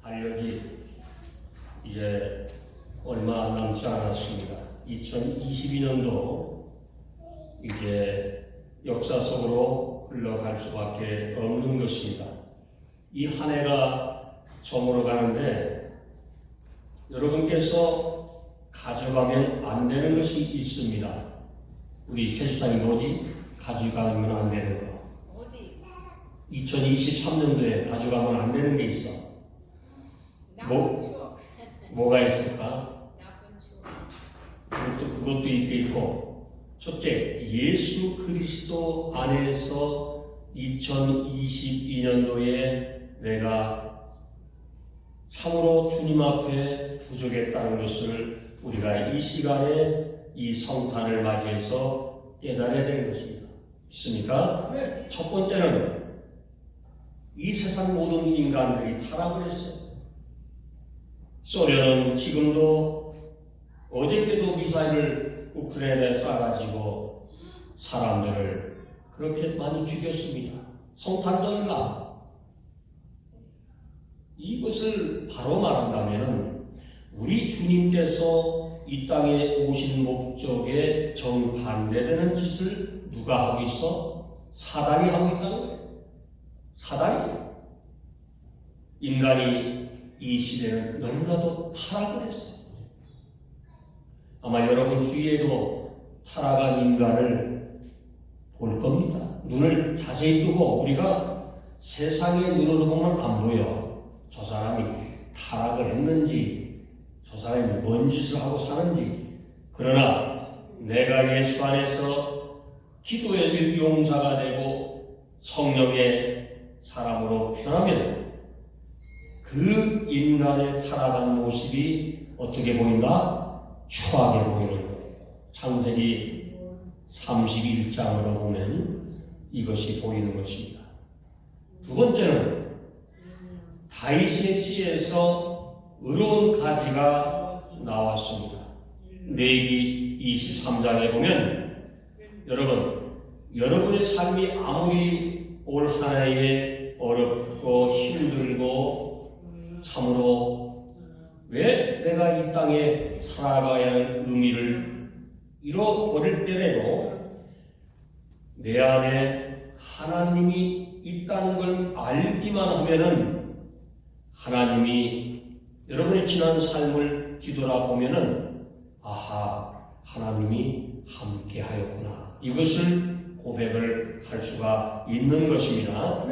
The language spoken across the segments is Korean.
달력이 이제 얼마 남지 않았습니다. 2022년도 이제 역사 속으로 흘러갈 수밖에 없는 것입니다. 이 한 해가 저물어 가는데 여러분께서 가져가면 안 되는 것이 있습니다. 우리 최 주사님 뭐지? 가져가면 안 되는 거. 어디? 2023년도에 가져가면 안 되는 게 있어. 나쁜 추억. 뭐가 있을까? 나쁜 추억. 그것도 있고, 첫째, 예수 그리스도 안에서 2022년도에 내가 참으로 주님 앞에 부족했다는 것을 우리가 이 시간에 이 성탄을 맞이해서 깨달아야 되는 것입니다. 있습니까? 네. 첫 번째는 이 세상 모든 인간들이 타락을 했어요. 소련은 지금도 어저께도 미사일을 우크라이나에 쏴가지고 사람들을 그렇게 많이 죽였습니다. 성탄절날 이것을 바로 말한다면 우리 주님께서 이 땅에 오신 목적에 정반대되는 짓을 누가 하고 있어? 사단이 하고 있다는 거예요. 사단이. 인간이 이 시대는 너무나도 타락을 했어요. 아마 여러분 주위에도 타락한 인간을 볼 겁니다. 눈을 자세히 뜨고 우리가 세상의 눈으로 보면 안 보여. 저 사람이 타락을 했는지, 저 사람이 뭔 짓을 하고 사는지. 그러나 내가 예수 안에서 기도의 용사가 되고 성령의 사람으로 변하면 그 인간의 타락한 모습이 어떻게 보인다? 추하게 보이는 거예요. 창세기 31장으로 보면 이것이 보이는 것입니다. 두 번째는 다윗의 씨에서 의로운 가지가 나왔습니다. 레위기 23장에 보면 여러분의 삶이 아무리 올 한 해에 어렵고 힘들고 참으로 왜 내가 이 땅에 살아가야 하는 의미를 잃어버릴 때라도 내 안에 하나님이 있다는 걸 알기만 하면은 하나님이 여러분의 지난 삶을 뒤돌아보면은 아하, 하나님이 함께 하였구나. 이것을 고백을 할 수가 있는 것입니다.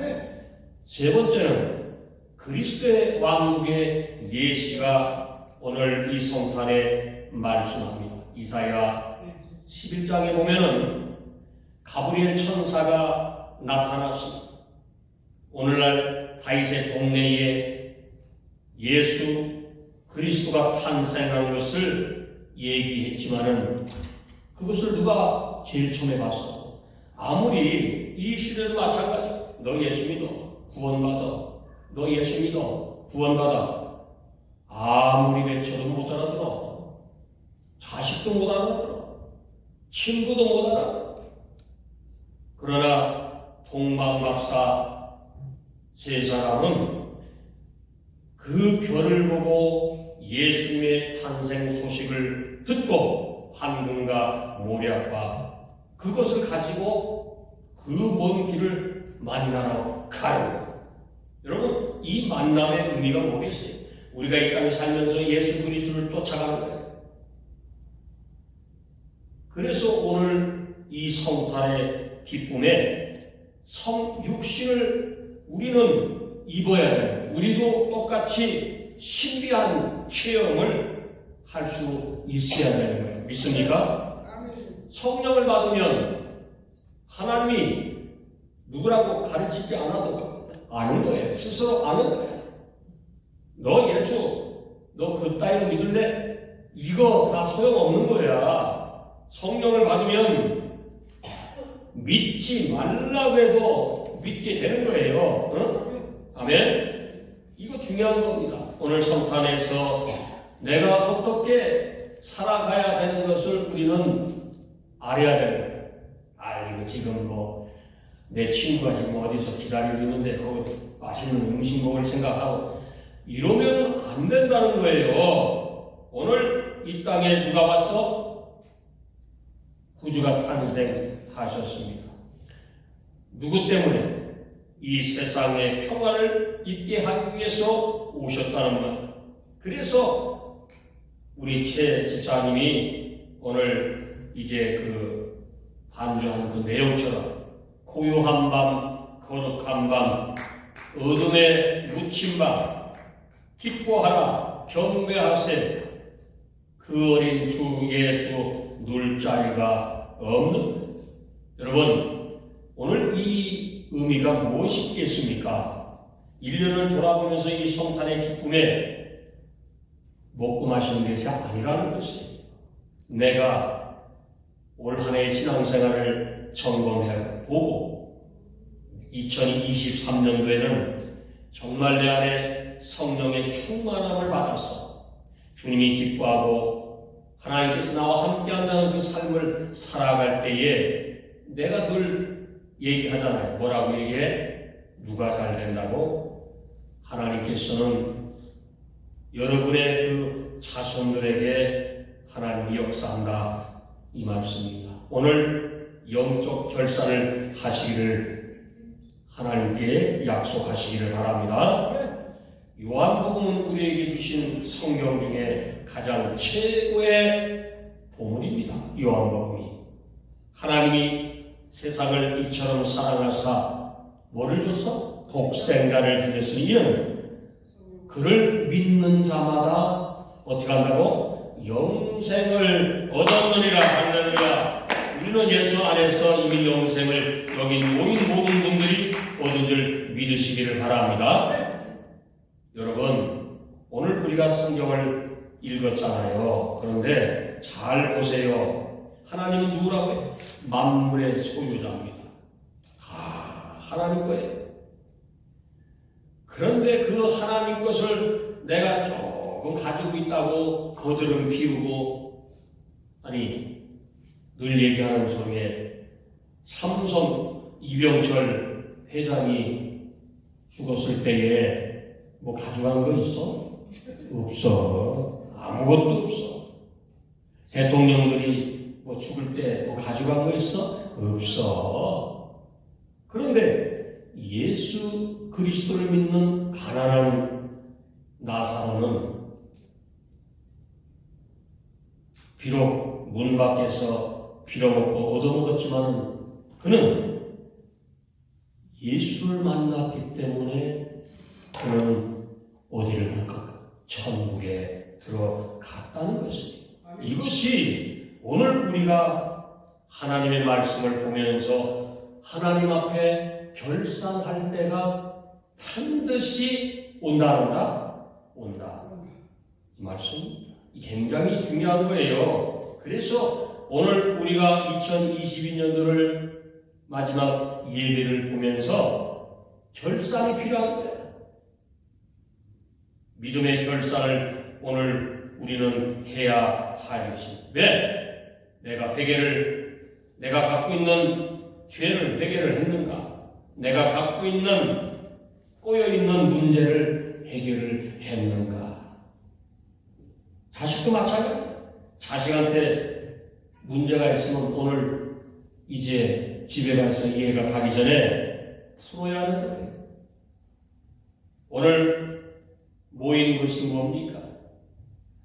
세 번째는 그리스도의 왕국의 예시가 오늘 이 성탄에 말씀합니다. 이사야 11장에 보면은 가브리엘 천사가 나타났습니다. 오늘날 다윗의 동네에 예수 그리스도가 탄생한 것을 얘기했지만은 그것을 누가 제일 처음에 봤어? 아무리 이 시대도 마찬가지. 너 예수 믿어 구원받아. 너 예수 믿어 구원받아. 아무리 외쳐도 못 알아들어. 자식도 못 알아들어. 친구도 못 알아들어. 그러나 동방박사 세 사람은 그 별을 보고 예수님의 탄생 소식을 듣고 황금과 모략과 그것을 가지고 그 먼 길을 만나러 가요. 여러분, 이 만남의 의미가 뭐겠어요? 우리가 이 땅에 살면서 예수 그리스도를 쫓아가는 거예요. 그래서 오늘 이 성탄의 기쁨에 육신을 우리는 입어야 해요. 우리도 똑같이 신비한 체험을 할 수 있어야 되는 거예요. 믿습니까? 성령을 받으면 하나님이 누구라고 가르치지 않아도 아는 거예요. 스스로 아는 거예요. 너 예수, 너 그 따위로 믿을래? 이거 다 소용없는 거야. 성령을 받으면 믿지 말라고 해도 믿게 되는 거예요. 응? 아멘? 이거 중요한 겁니다. 오늘 성탄에서 내가 어떻게 살아가야 되는 것을 우리는 알아야 되는 거예요. 이거 지금 내 친구가 지금 어디서 기다리고 있는데 거기 맛있는 음식 먹을 생각하고 이러면 안 된다는 거예요. 오늘 이 땅에 누가 와서 구주가 탄생하셨습니다. 누구 때문에? 이 세상에 평화를 있게 하기 위해서 오셨다는 말. 그래서 우리 최 집사님이 오늘 이제 그 반주한 그 내용처럼 고요한 밤, 거룩한 밤, 어둠에 묻힌 밤, 기뻐하라, 경배하세. 그 어린 주 예수 누릴 자리가 없는. 여러분, 오늘 이 의미가 무엇이겠습니까? 1년을 돌아보면서 이 성탄의 기쁨에 먹고 마시는 것이 아니라는 것이에요. 내가 올 한 해의 신앙생활을 점검해보고 2023년도에는 정말 내 안에 성령의 충만함을 받아서 주님이 기뻐하고 하나님께서 나와 함께한다는 그 삶을 살아갈 때에 내가 늘 얘기하잖아요. 뭐라고 얘기해? 누가 잘 된다고? 하나님께서는 여러분의 그 자손들에게 하나님이 역사한다. 이 말씀입니다. 오늘 영적 결산을 하시기를 하나님께 약속하시기를 바랍니다. 요한복음은 우리에게 주신 성경 중에 가장 최고의 보물입니다. 요한복음이. 하나님이 세상을 이처럼 사랑하사 뭐를 줬어? 독생자를 주셨으니 이는 그를 믿는 자마다 어떻게 한다고? 영생을 얻었느니라. 할렐루야. 우리는 예수 안에서 이미 영생을 여기 모인 모든 분들이 얻은 줄 믿으시기를 바랍니다. 여러분, 오늘 우리가 성경을 읽었잖아요. 그런데 잘 보세요. 하나님은 누구라고 해요? 만물의 소유자입니다. 다 하나님 거예요. 그런데 그 하나님 것을 내가 조금 가지고 있다고 거드름 피우고, 아니 늘 얘기하는 속에 삼성 이병철 회장이 죽었을 때에 뭐 가져간 거 있어? 없어. 아무것도 없어. 대통령들이 뭐 죽을 때 뭐 가져간 거 있어? 없어. 그런데 예수 그리스도를 믿는 가난한 나사로는 비록 문 밖에서 빌어먹고 얻어먹었지만 그는 예수를 만났기 때문에 그는 어디를 갈까? 천국에 들어갔다는 것입니다. 이것이 오늘 우리가 하나님의 말씀을 보면서 하나님 앞에 결산할 때가 반드시 온다. 이 말씀 굉장히 중요한 거예요. 그래서 오늘 우리가 2022년도를 마지막 예배를 보면서 결산이 필요한 거예요. 믿음의 결산을 오늘 우리는 해야 할 것입니다. 왜? 내가 갖고 있는 죄를 해결을 했는가? 내가 갖고 있는 꼬여있는 문제를 해결을 했는가? 자식도 마찬가지예요. 자식한테 문제가 있으면 오늘 이제 집에 가서 얘가 가기 전에 풀어야 하는 거예요. 오늘 모인 것이 뭡니까?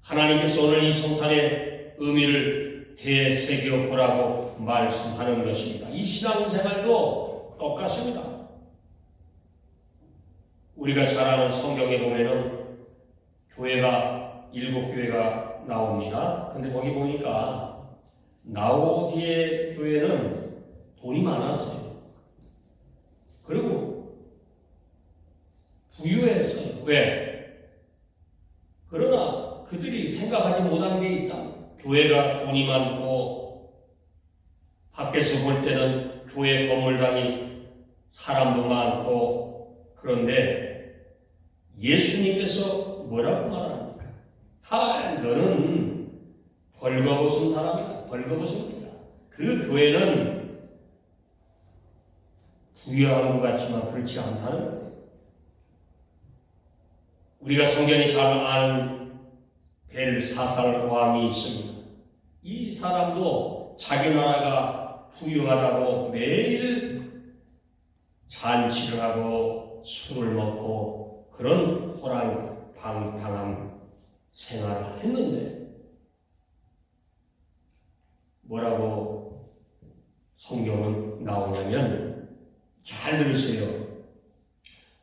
하나님께서 오늘 이 성탄의 의미를 되새겨보라고 말씀하는 것입니다. 이 신앙생활도 똑같습니다. 우리가 잘 아는 성경에 보면은 교회가 7교회가 나옵니다. 근데 거기 보니까 나오디의 교회는 돈이 많았어요. 그리고 부유했어요. 왜? 그러나 그들이 생각하지 못한 게 있다. 교회가 돈이 많고 밖에서 볼 때는 교회 건물당이 사람도 많고 그런데 예수님께서 뭐라고 말합니까? 너는 벌거벗은 사람이다. 벌거벗습니다. 그 교회는 부유한 것 같지만 그렇지 않다는 거예요. 우리가 성경이 잘 아는 벨사살 왕이 있습니다. 이 사람도 자기 나라가 훌륭하다고 매일 잔치를 하고 술을 먹고 그런 호랑방탕한 생활을 했는데 뭐라고 성경은 나오냐면 잘 들으세요.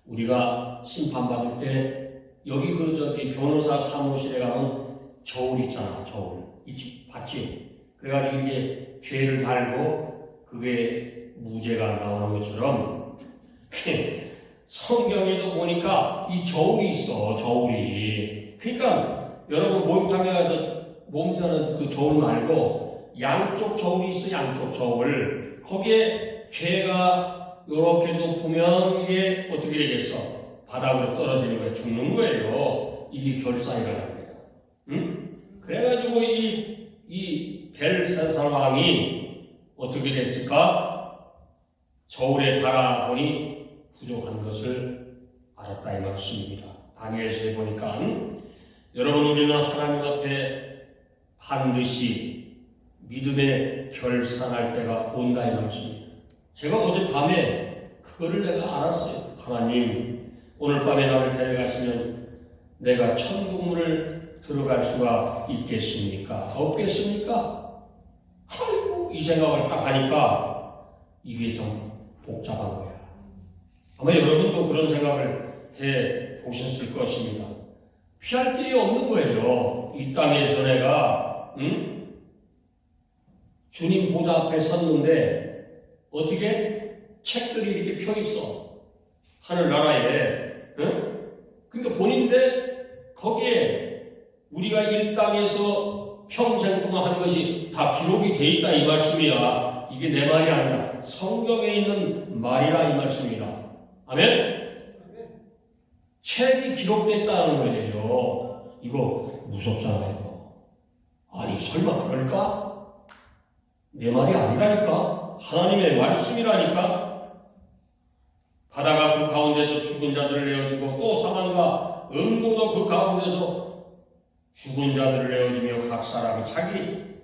우리가 심판받을 때 여기 저기 변호사 사무실에 가면 저울 있잖아. 저울 봤지? 그래가지고 이게 죄를 달고 그게 무죄가 나오는 것처럼 성경에도 보니까 이 저울이 있어. 저울이. 그러니까 여러분 목욕탕에 가서 몸자는 그 저울 말고 양쪽 저울이 있어. 양쪽 저울. 거기에 죄가 이렇게 높으면 이게 어떻게 되겠어? 바닥으로 떨어지는 거예요. 죽는 거예요. 이게 결산이라는 거예요. 응? 그래가지고 이 벨사살 왕이 어떻게 됐을까? 저울에 달아보니 부족한 것을 알았다 이 말씀입니다. 다니엘서에 보니까 여러분 우리는 하나님 앞에 반드시 믿음의 결산할 때가 온다 이 말씀입니다. 제가 어젯밤에 그거를 내가 알았어요. 하나님 오늘 밤에 나를 데려가시면 내가 천국문을 들어갈 수가 있겠습니까? 없겠습니까? 아이고 이 생각을 딱 하니까 이게 좀 복잡한 거야. 아마 여러분도 그런 생각을 해 보셨을 것입니다. 피할 길이 없는 거예요. 이 땅에서 내가 주님 보좌 앞에 섰는데 어떻게 책들이 이렇게 펴 있어. 하늘나라에. 그러니까 본인데 거기에 우리가 이 땅에서 평생 동안 한 것이 다 기록이 돼 있다 이 말씀이야. 이게 내 말이 아니라 성경에 있는 말이라 이 말씀입니다. 아멘? 책이 기록됐다는 거예요. 이거 무섭잖아요. 아니 설마 그럴까? 내 말이 아니라니까. 하나님의 말씀이라니까. 바다가 그 가운데서 죽은 자들을 내어주고 또 사망과 음부도 그 가운데서 죽은 자들을 내어주며 각 사람이 자기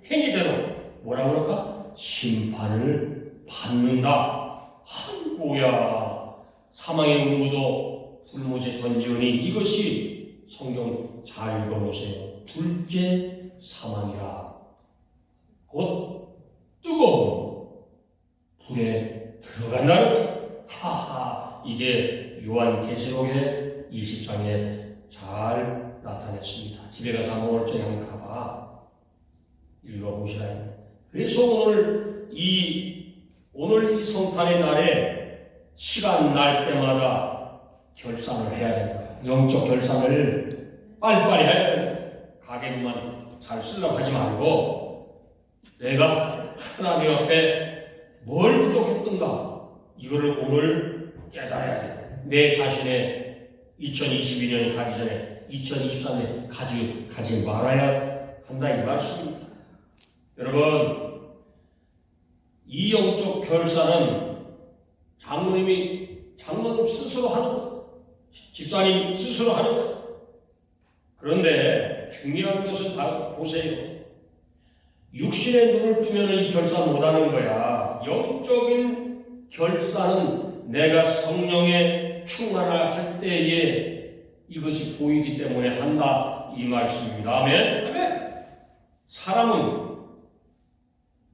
행위대로 뭐라 그럴까? 심판을 받는다. 아이고야. 사망의 음부도 불못에 던지오니 이것이 성경 잘 읽어보세요. 둘째 사망이라. 곧 뜨거운 불에 들어간다는 거예요. 하하, 이게 요한계시록의 20장에 잘 나타냈습니다. 집에 가서 한번 올때 한번 가봐. 읽어보시라. 그래서 오늘 이 성탄의 날에 시간 날 때마다 결산을 해야 되는 거야. 영적 결산을 빨리빨리 해야 되는 거야. 가계부만 잘 쓰려고 하지 말고 내가 하나님 앞에 뭘 부족했던가 이거를 오늘 깨달아야 돼. 내 자신의 2022년이 가기 전에 2023년에 가지 말아야 한다 이 말씀입니다. 여러분 이 영적 결산은 장로님 스스로 하는 거예요. 집사님 스스로 하는 거예요. 그런데 중요한 것은 다 보세요. 육신의 눈을 뜨면 이 결산 못하는 거야. 영적인 결산은 내가 성령에 충만할 때에 이것이 보이기 때문에 한다 이 말씀입니다. 아멘. 사람은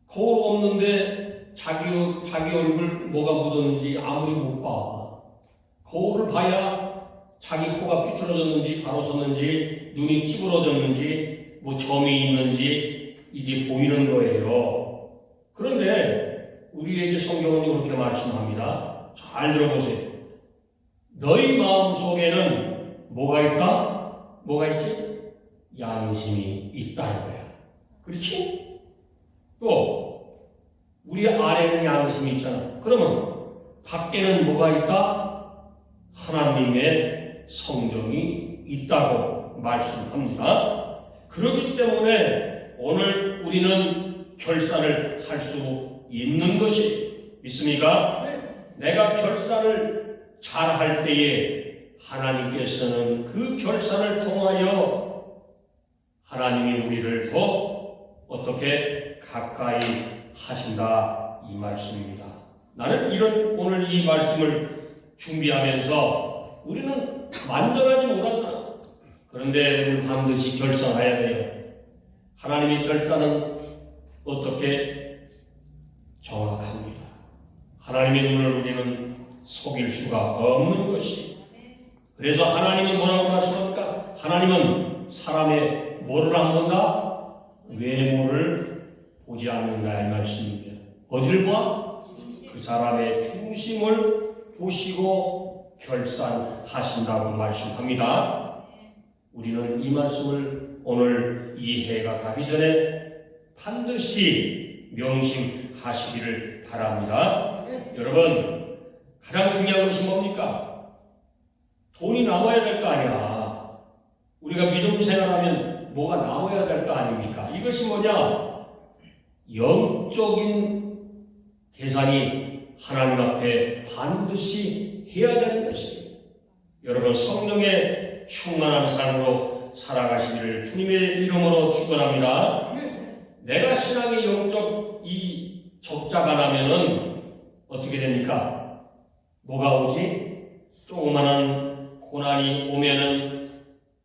거울 없는데 자기 얼굴 뭐가 묻었는지 아무리 못 봐. 거울을 봐야 자기 코가 삐뚤어졌는지 가로섰는지 눈이 찌그러졌는지 뭐 점이 있는지 이게 보이는 거예요. 그런데 우리에게 성경은 이렇게 말씀합니다. 잘 들어보세요. 너희 마음 속에는 뭐가 있다? 뭐가 있지? 양심이 있다는 거야. 그렇지? 또 우리 안에는 양심이 있잖아. 그러면 밖에는 뭐가 있다? 하나님의 성령이 있다고 말씀합니다. 그렇기 때문에 오늘 우리는 결산을 할 수 있는 것이 믿습니까? 내가 결산을 잘 할 때에 하나님께서는 그 결산을 통하여 하나님이 우리를 더 어떻게 가까이 하신다 이 말씀입니다. 나는 오늘 이 말씀을 준비하면서 우리는 만전하지 못한다. 그런데 우리 반드시 결산해야 돼요. 하나님의 결산은 어떻게 정확합니다. 하나님의 눈을 우리는 속일 수가 없는 것이. 그래서 하나님은 뭐라고 말씀합니까? 하나님은 사람의 뭐를 안 본다? 외모를 보지 않는다 이 말씀입니다. 어디를 봐? 그 사람의 중심을 보시고 결산하신다고 말씀합니다. 우리는 이 말씀을 오늘 이 해가 가기 전에 반드시 명심하시기를 바랍니다. 여러분, 가장 중요한 것이 뭡니까? 돈이 남아야 될 거 아니야. 우리가 믿음 생활하면 뭐가 남아야 될 거 아닙니까? 이것이 뭐냐? 영적인 계산이 하나님 앞에 반드시 해야 되는 것입니다. 여러분, 성령의 충만한 삶으로 살아가시기를 주님의 이름으로 축원합니다. 내가 신앙의 영적 이 적자가 나면은 어떻게 됩니까? 뭐가 오지? 조그마한 고난이 오면은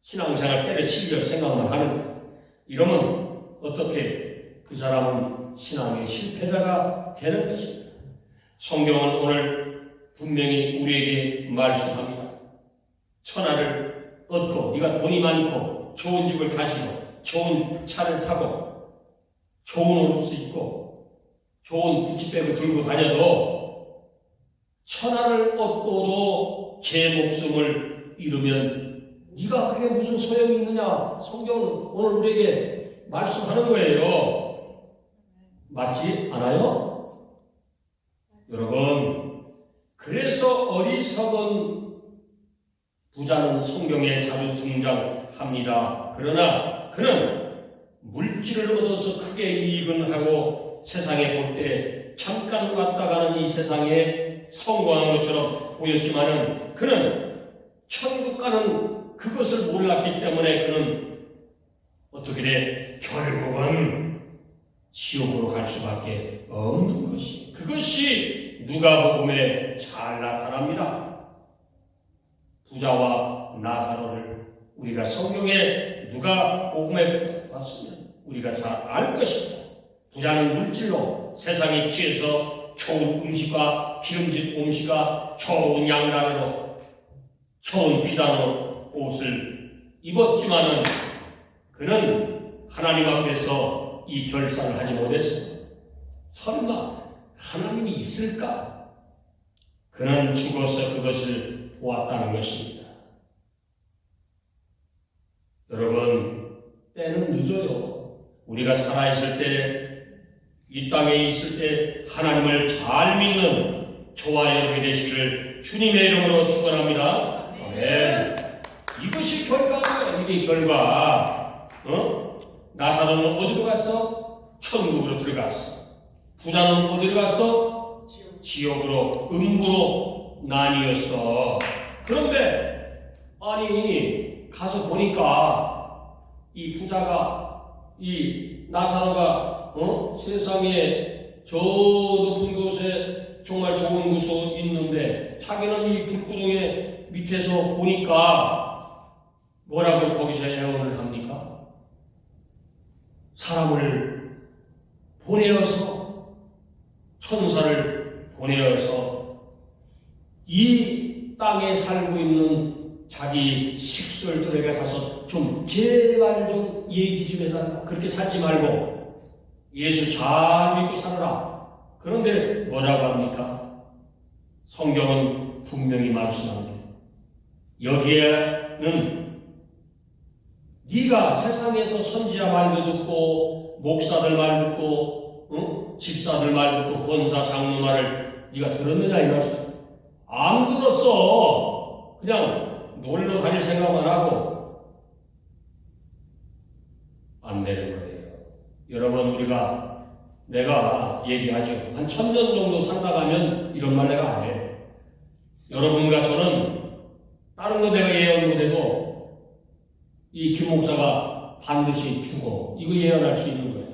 신앙생활 때려치려 생각만 하는 거예요. 이러면 어떻게 그 사람은 신앙의 실패자가 되는 것입니다. 성경은 오늘 분명히 우리에게 말씀합니다. 천하를 얻고 네가 돈이 많고 좋은 집을 가지고 좋은 차를 타고 좋은 옷을 입고 좋은 구찌백을 들고 다녀도 천하를 얻고도 제 목숨을 잃으면 네가 그게 무슨 소용이 있느냐? 성경은 오늘 우리에게 말씀하는 거예요. 맞지 않아요? 여러분, 그래서 어리석은 부자는 성경에 자주 등장합니다. 그러나 그는 물질을 얻어서 크게 이익은 하고 세상에 볼 때 잠깐 왔다 가는 이 세상에 성공한 것처럼 보였지만은 그는 천국 가는 그것을 몰랐기 때문에 그는 어떻게 돼? 결국은 지옥으로 갈 수밖에 없는 것이. 그것이 누가복음에 잘 나타납니다. 부자와 나사로를 우리가 성경에 누가복음에 봤으면 우리가 잘 알 것입니다. 부자는 물질로 세상에 취해서 좋은 음식과 기름진 음식과 좋은 양다리로 좋은 피단으로 옷을 입었지만은 그는 하나님 앞에서 이 결산을 하지 못했어요. 설마 하나님이 있을까? 그는 죽어서 그것을 보았다는 것입니다. 여러분, 때는 늦어요. 우리가 살아있을 때, 이 땅에 있을 때 하나님을 잘 믿는 저와 여러분이 되시기를 주님의 이름으로 축원합니다. 아멘. 이것이 결과예요. 이게 결과. 나사로는 어디로 갔어? 천국으로 들어갔어. 부자는 어디로 갔어? 지옥으로, 음부로 나뉘었어. 그런데 아니 가서 보니까 이 부자가 이 나사로가 세상에 저 높은 곳에 정말 좋은 곳이 있는데 자기는 이 불구덩이 밑에서 보니까 뭐라고 거기서 애원을 합니까? 사람을 보내어서 천사를 보내어서 이 땅에 살고 있는 자기 식솔들에게 가서 좀 제발 좀 얘기 좀 해달라. 그렇게 살지 말고 예수 잘 믿고 살아라. 그런데 뭐라고 합니까? 성경은 분명히 말씀합니다. 여기에는 네가 세상에서 선지자 말도 듣고 목사들 말 듣고 집사들 말 듣고 권사 장로 말을 네가 들었느냐 이 말씀. 안 들었어. 그냥 놀러 다닐 생각만 하고 안 되는 거예요. 여러분, 내가 얘기하죠. 한 1000년 정도 살다 가면 이런 말 내가 안 해요. 여러분과 저는 다른 거 내가 예언 못해도 이 김 목사가 반드시 죽어. 이거 예언할 수 있는 거야.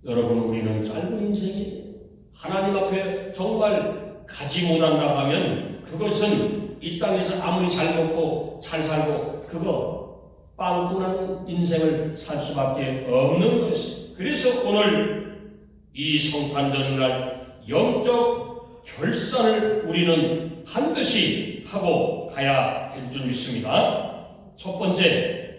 여러분, 우리는 짧은 인생이 하나님 앞에 정말 가지 못한다고 하면 그것은 이 땅에서 아무리 잘 먹고 잘 살고 그거 빵꾸나는 인생을 살 수밖에 없는 것이. 그래서 오늘 이 성탄절날 영적 결산을 우리는 반드시 하고 가야 될 줄 믿습니다. 첫 번째,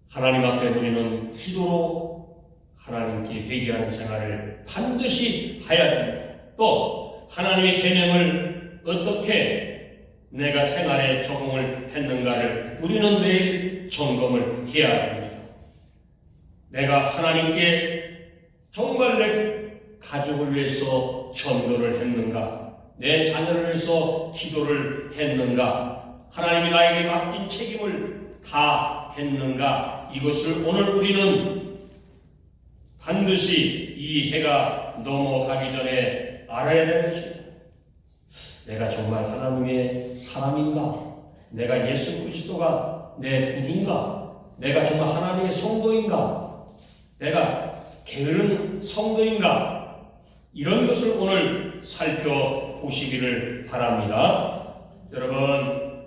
하나님 앞에 우리는 기도로 하나님께 회개하는 생활을 반드시 해야 됩니다. 또 하나님의 계명을 어떻게 내가 생활에 적용을 했는가를 우리는 매일 점검을 해야 됩니다. 내가 하나님께 정말 내 가족을 위해서 전도를 했는가? 내 자녀를 위해서 기도를 했는가? 하나님이 나에게 맡긴 책임을 다 했는가? 이것을 오늘 우리는 반드시 이 해가 넘어가기 전에 알아야 되는 것입니다. 내가 정말 하나님의 사람인가? 내가 예수 그리스도가 내 구주인가? 내가 정말 하나님의 성도인가? 내가 게으른 성도인가? 이런 것을 오늘 살펴보시기를 바랍니다. 여러분,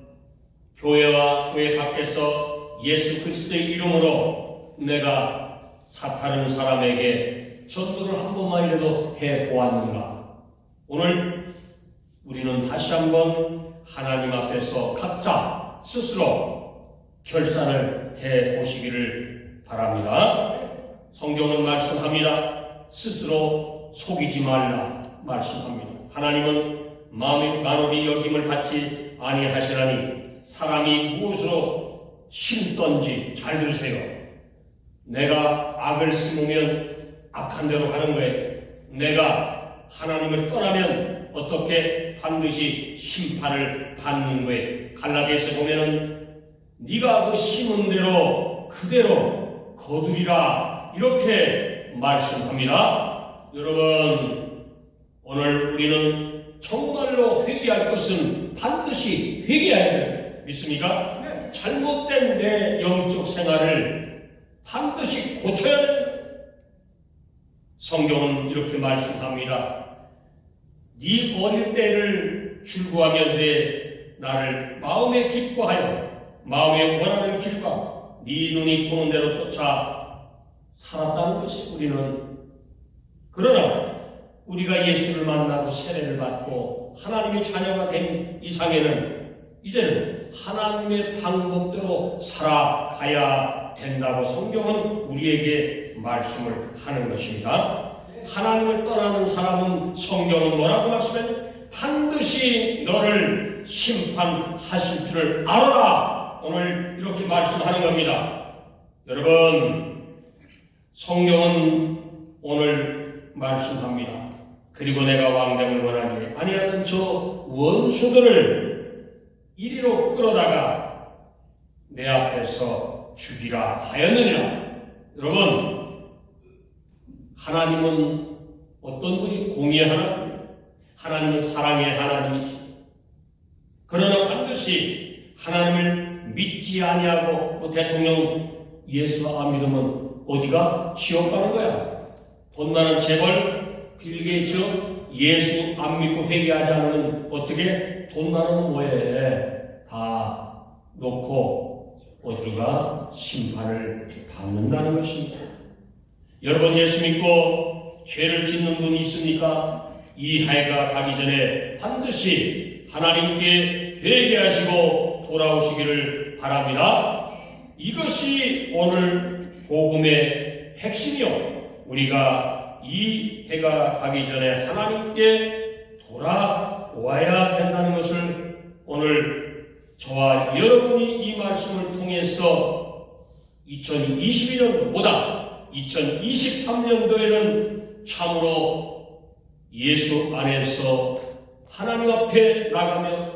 교회와 교회 밖에서 예수 그리스도의 이름으로 내가 사탄은 사람에게 전도를 한 번만이라도 해보았는가? 오늘 우리는 다시 한번 하나님 앞에서 각자 스스로 결산을 해보시기를 바랍니다. 성경은 말씀합니다. 스스로 속이지 말라 말씀합니다. 하나님은 마음의 만원이 여김을 받지 아니하시나니 사람이 무엇으로 심던지 잘 들으세요. 내가 악을 심으면 악한 대로 가는 거예요. 내가 하나님을 떠나면 어떻게 반드시 심판을 받는 거예요. 갈라디아서 보면은 네가 그 심은 대로 그대로 거두리라 이렇게 말씀합니다. 여러분, 오늘 우리는 정말로 회개할 것은 반드시 회개해야 돼요. 믿습니까? 네. 잘못된 내 영적 생활을 반드시 고쳐야 됩니다. 성경은 이렇게 말씀합니다. 네 어릴 때를 즐거워하면 나를 마음에 기뻐하여 마음에 원하는 길과 네 눈이 보는 대로 쫓아 살았다는 것이 우리는. 그러나 우리가 예수를 만나고 세례를 받고 하나님의 자녀가 된 이상에는 이제는 하나님의 방법대로 살아가야 된다고 성경은 우리에게 말씀을 하는 것입니다. 하나님을 떠나는 사람은 성경은 뭐라고 말씀해요? 반드시 너를 심판하실 줄을 알아라. 오늘 이렇게 말씀하는 겁니다. 여러분, 성경은 오늘 말씀합니다. 그리고 내가 왕됨을 원하지 아니하던 저 원수들을 이리로 끌어다가 내 앞에서 죽이라 하였느니라. 여러분, 하나님은 어떤 분이 공의의 하나님, 하나님은 사랑의 하나님이지. 그러나 반드시 하나님을 믿지 아니하고 대통령 예수 안 믿으면 어디가? 지옥 가는 거야. 돈 많은 재벌, 빌 게이츠, 예수 안 믿고 회개하지 않으면 어떻게? 돈 많으면 뭐해? 다 놓고 어디가? 심판을 받는다는 것입니다. 여러분, 예수 믿고 죄를 짓는 분이 있습니까? 이 해가 가기 전에 반드시 하나님께 회개하시고 돌아오시기를 바랍니다. 이것이 오늘 복음의 핵심이요. 우리가 이 해가 가기 전에 하나님께 돌아와야 된다는 것을 오늘 저와 여러분이 이 말씀을 통해서 2022년도보다 2023년도에는 참으로 예수 안에서 하나님 앞에 나가며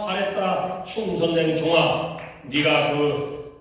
잘했다 충성된 종아, 네가 그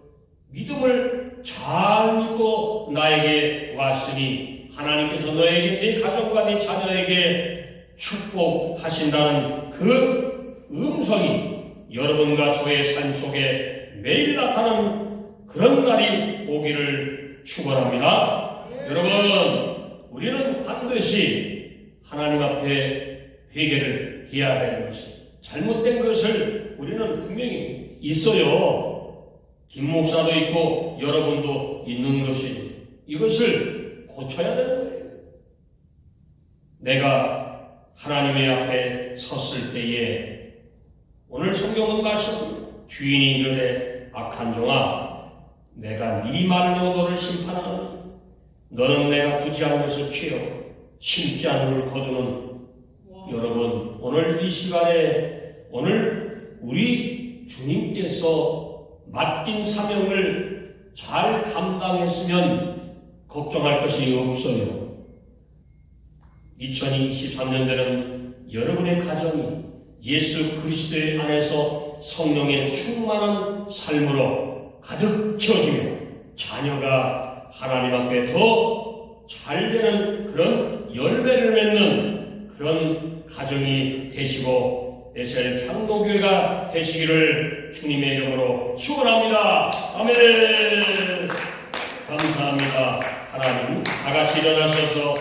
믿음을 잘 믿고 나에게 왔으니 하나님께서 너에게 네 가정과 네 자녀에게 축복하신다는 그 음성이 여러분과 저의 삶 속에 매일 나타나는 그런 날이 오기를 축원합니다. 여러분, 우리는 반드시 하나님 앞에 회개를 해야 되는 것이, 잘못된 것을 우리는 분명히 있어요. 김 목사도 있고 여러분도 있는 것이, 이것을 고쳐야 되는 거예요. 내가 하나님의 앞에 섰을 때에 오늘 성경은 말씀, 주인이 이르되 악한 종아, 내가 네 말로 너를 심판하노니 너는 내가 두지 않은 것을 취하여 심지 않은 걸 거두는. 여러분, 오늘 이 시간에 오늘 우리 주님께서 맡긴 사명을 잘 감당했으면 걱정할 것이 없어요. 2023년대는 여러분의 가정이 예수 그리스도의 안에서 성령의 충만한 삶으로 가득 채워지며 자녀가 하나님 앞에 더 잘되는 그런 열매를 맺는 그런 가정이 되시고 에셀 창노교회가 되시기를 주님의 이름으로 축원합니다. 아멘. 감사합니다. 하나님, 다 같이 일어나셔서